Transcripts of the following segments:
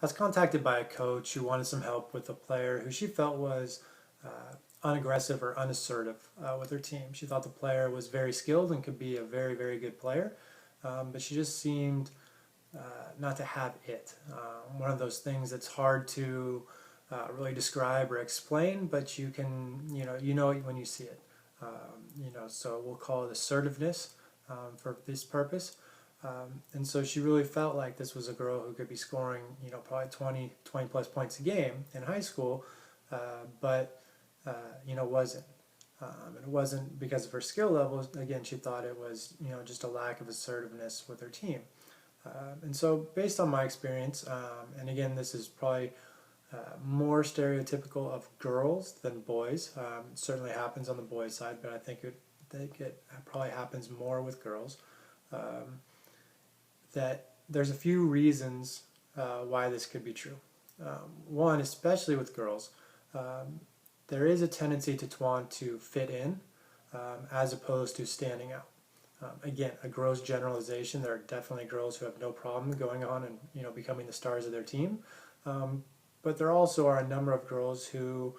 I was contacted by a coach who wanted some help with a player who she felt was unaggressive or unassertive with her team. She thought the player was very skilled and could be a very, very good player, but she just seemed not to have it. One of those things that's hard to really describe or explain, but you know it when you see it. So we'll call it assertiveness for this purpose. And so she really felt like this was a girl who could be scoring, probably 20 plus points a game in high school, but, wasn't. And it wasn't because of her skill levels. Again, she thought it was, just a lack of assertiveness with her team. And so based on my experience, and again, this is probably more stereotypical of girls than boys. It certainly happens on the boys' side, but I think it probably happens more with girls. That there's a few reasons why this could be true. One, especially with girls, there is a tendency to want to fit in as opposed to standing out. Again, a gross generalization. There are definitely girls who have no problem going on and becoming the stars of their team, but there also are a number of girls who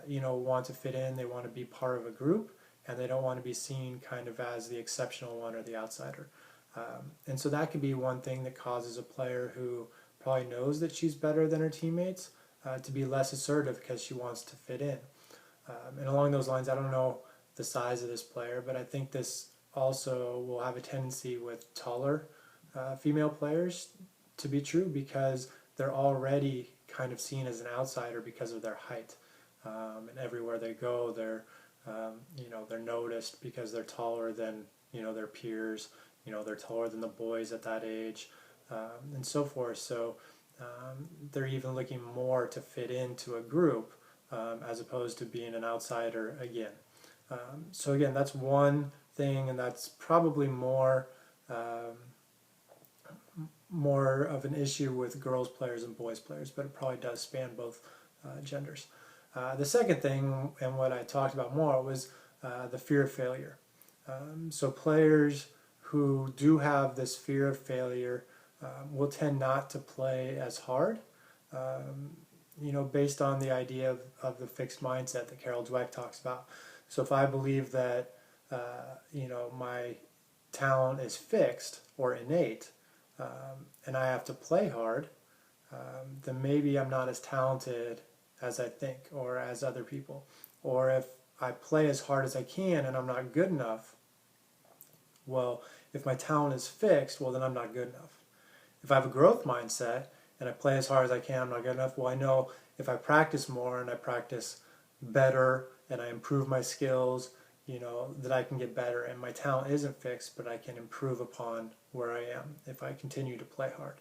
want to fit in. They want to be part of a group, and they don't want to be seen kind of as the exceptional one or the outsider. And so that could be one thing that causes a player who probably knows that she's better than her teammates to be less assertive because she wants to fit in. And along those lines, I don't know the size of this player, but I think this also will have a tendency with taller female players to be true because they're already kind of seen as an outsider because of their height. And everywhere they go, they're noticed because they're taller than their peers. They're taller than the boys at that age, and so forth. So they're even looking more to fit into a group as opposed to being an outsider again. So again, that's one thing, and that's probably more of an issue with girls players and boys players, but it probably does span both genders. The second thing, and what I talked about more, was the fear of failure. So players who do have this fear of failure will tend not to play as hard, based on the idea of the fixed mindset that Carol Dweck talks about. So if I believe that, my talent is fixed or innate, and I have to play hard, then maybe I'm not as talented as I think or as other people. Or if I play as hard as I can and I'm not good enough, well, if my talent is fixed, well, then I'm not good enough. If I have a growth mindset and I play as hard as I can, I'm not good enough, well, I know if I practice more and I practice better and I improve my skills, that I can get better, and my talent isn't fixed, but I can improve upon where I am if I continue to play hard.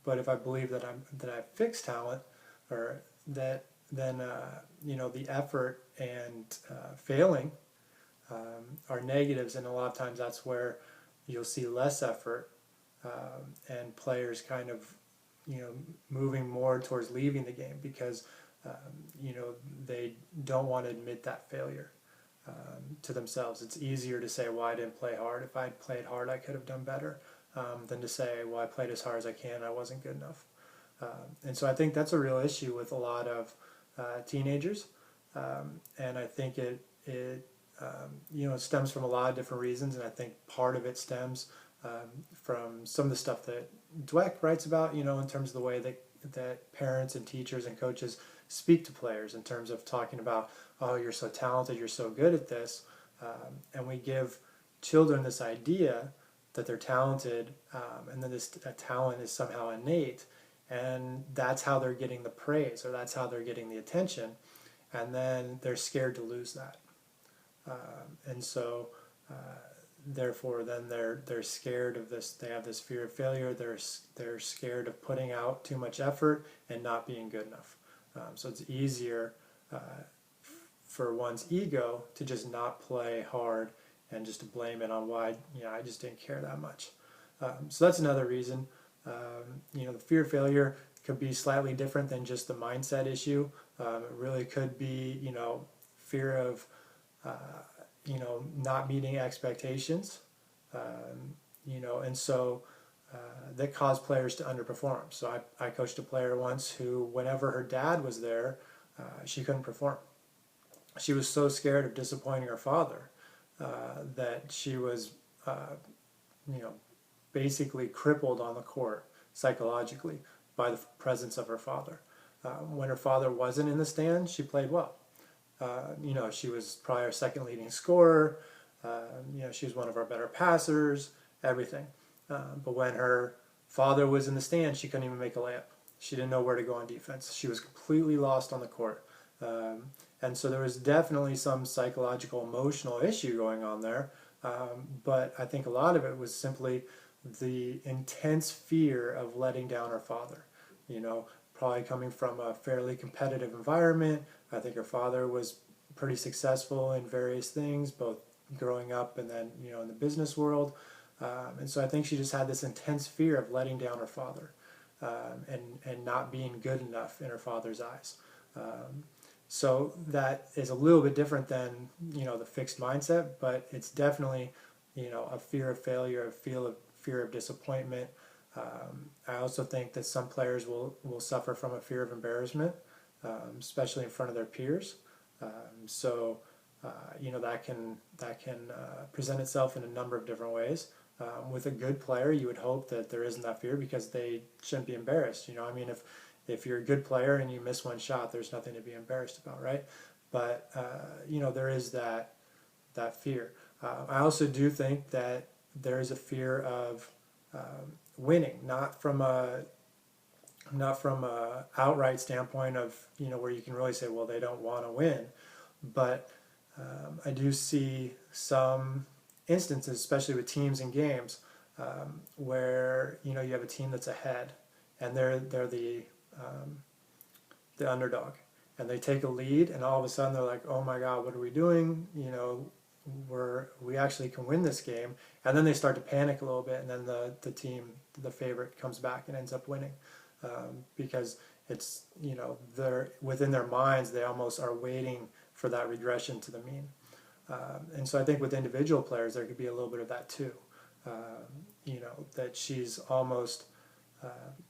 But if I believe that I have fixed talent, or that then the effort and failing are negatives, and a lot of times that's where you'll see less effort and players kind of moving more towards leaving the game because they don't want to admit that failure to themselves. It's easier to say, well, I didn't play hard. If I'd played hard, I could have done better, than to say, well, I played as hard as I can, I wasn't good enough. And so I think that's a real issue with a lot of teenagers, and I think it stems from a lot of different reasons, and I think part of it stems from some of the stuff that Dweck writes about, in terms of the way that parents and teachers and coaches speak to players in terms of talking about, oh, you're so talented, you're so good at this, and we give children this idea that they're talented, and then this talent is somehow innate, and that's how they're getting the praise, or that's how they're getting the attention, and then they're scared to lose that. And so therefore then they're scared of this. They have this fear of failure. They're scared of putting out too much effort and not being good enough. So it's easier for one's ego to just not play hard and just to blame it on why I just didn't care that much. So that's another reason. The fear of failure could be slightly different than just the mindset issue. It really could be fear of not meeting expectations, and so that cause players to underperform. So I coached a player once who, whenever her dad was there, she couldn't perform. She was so scared of disappointing her father that she was, you know, basically crippled on the court psychologically by the presence of her father. When her father wasn't in the stand, she played well. You know, she was probably our second leading scorer. You know, she was one of our better passers, everything. But when her father was in the stand, she couldn't even make a layup. She didn't know where to go on defense. She was completely lost on the court. And so there was definitely some psychological, emotional issue going on there. But I think a lot of it was simply the intense fear of letting down her father. You know, probably coming from a fairly competitive environment. I think her father was pretty successful in various things, both growing up and then, you know, in the business world. And so I think she just had this intense fear of letting down her father and not being good enough in her father's eyes. So that is a little bit different than, you know, the fixed mindset, but it's definitely, you know, a fear of failure, fear of disappointment. I also think that some players will suffer from a fear of embarrassment, especially in front of their peers. So you know, that can present itself in a number of different ways. With a good player, you would hope that there isn't that fear because they shouldn't be embarrassed. You know, I mean, if you're a good player and you miss one shot, there's nothing to be embarrassed about, right? But you know, there is that fear. I also do think that there is a fear of winning, not from a outright standpoint of, you know, where you can really say, well, they don't want to win, but I do see some instances, especially with teams and games, where, you know, you have a team that's ahead and they're the underdog, and they take a lead, and all of a sudden they're like, oh my God, what are we doing? You know, we actually can win this game, and then they start to panic a little bit, and then the team, the favorite, comes back and ends up winning, because it's, you know, they're within their minds, they almost are waiting for that regression to the mean. And so I think with individual players there could be a little bit of that too. You know, that she's almost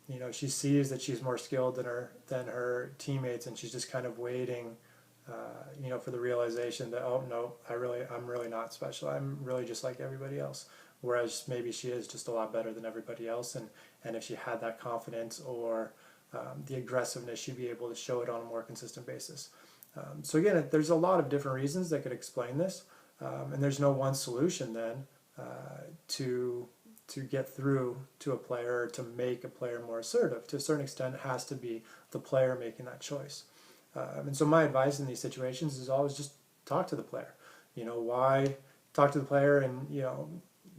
you know, she sees that she's more skilled than her teammates, and she's just kind of waiting, you know, for the realization that, oh no, I'm really not special. I'm really just like everybody else. Whereas maybe she is just a lot better than everybody else, and if she had that confidence or the aggressiveness, she'd be able to show it on a more consistent basis. So again, there's a lot of different reasons that could explain this, and there's no one solution then to get through to a player, to make a player more assertive. To a certain extent, it has to be the player making that choice. And so my advice in these situations is always just talk to the player. You know, why talk to the player, and, you know,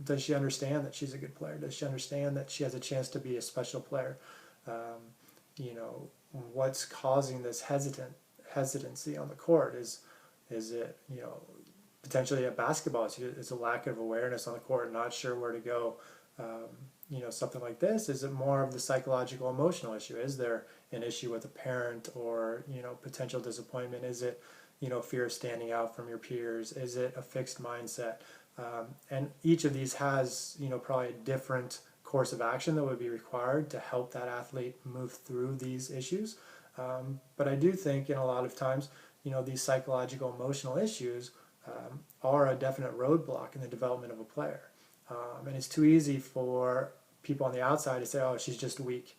does she understand that she's a good player? Does she understand that she has a chance to be a special player? You know, what's causing this hesitancy on the court? Is it, you know, potentially at basketball, it's a lack of awareness on the court, not sure where to go. You know, something like this, is it more of the psychological emotional issue? Is there an issue with a parent, or, you know, potential disappointment? Is it, you know, fear of standing out from your peers? Is it a fixed mindset? And each of these has, you know, probably a different course of action that would be required to help that athlete move through these issues. But I do think in a lot of times, you know, these psychological emotional issues are a definite roadblock in the development of a player. And it's too easy for people on the outside to say, oh, she's just weak,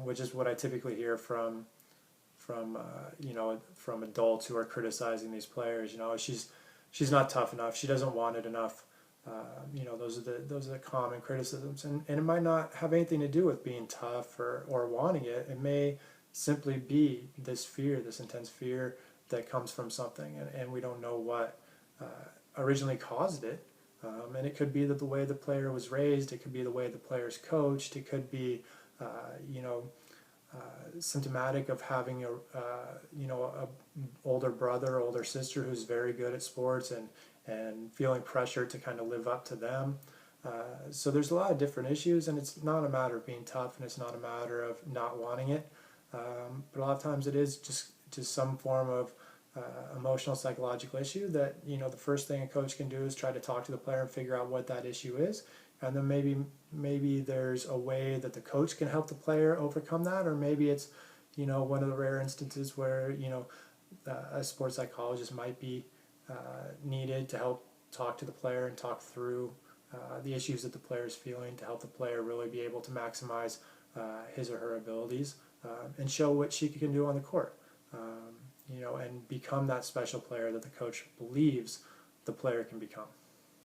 which is what I typically hear from you know, from adults who are criticizing these players. You know, she's not tough enough, she doesn't want it enough. You know, those are the common criticisms, and it might not have anything to do with being tough or wanting it. It may simply be this fear, this intense fear that comes from something, and we don't know what originally caused it. And it could be that the way the player was raised, it could be the way the player's coached, it could be, you know, symptomatic of having a you know, a older brother, older sister who's very good at sports, and feeling pressure to kind of live up to them. So there's a lot of different issues, and it's not a matter of being tough, and it's not a matter of not wanting it, but a lot of times it is just some form of emotional, psychological issue that, you know, the first thing a coach can do is try to talk to the player and figure out what that issue is. and then maybe there's a way that the coach can help the player overcome that, or maybe it's, you know, one of the rare instances where, you know, a sports psychologist might be needed to help talk to the player and talk through the issues that the player is feeling, to help the player really be able to maximize his or her abilities and show what she can do on the court, you know, and become that special player that the coach believes the player can become.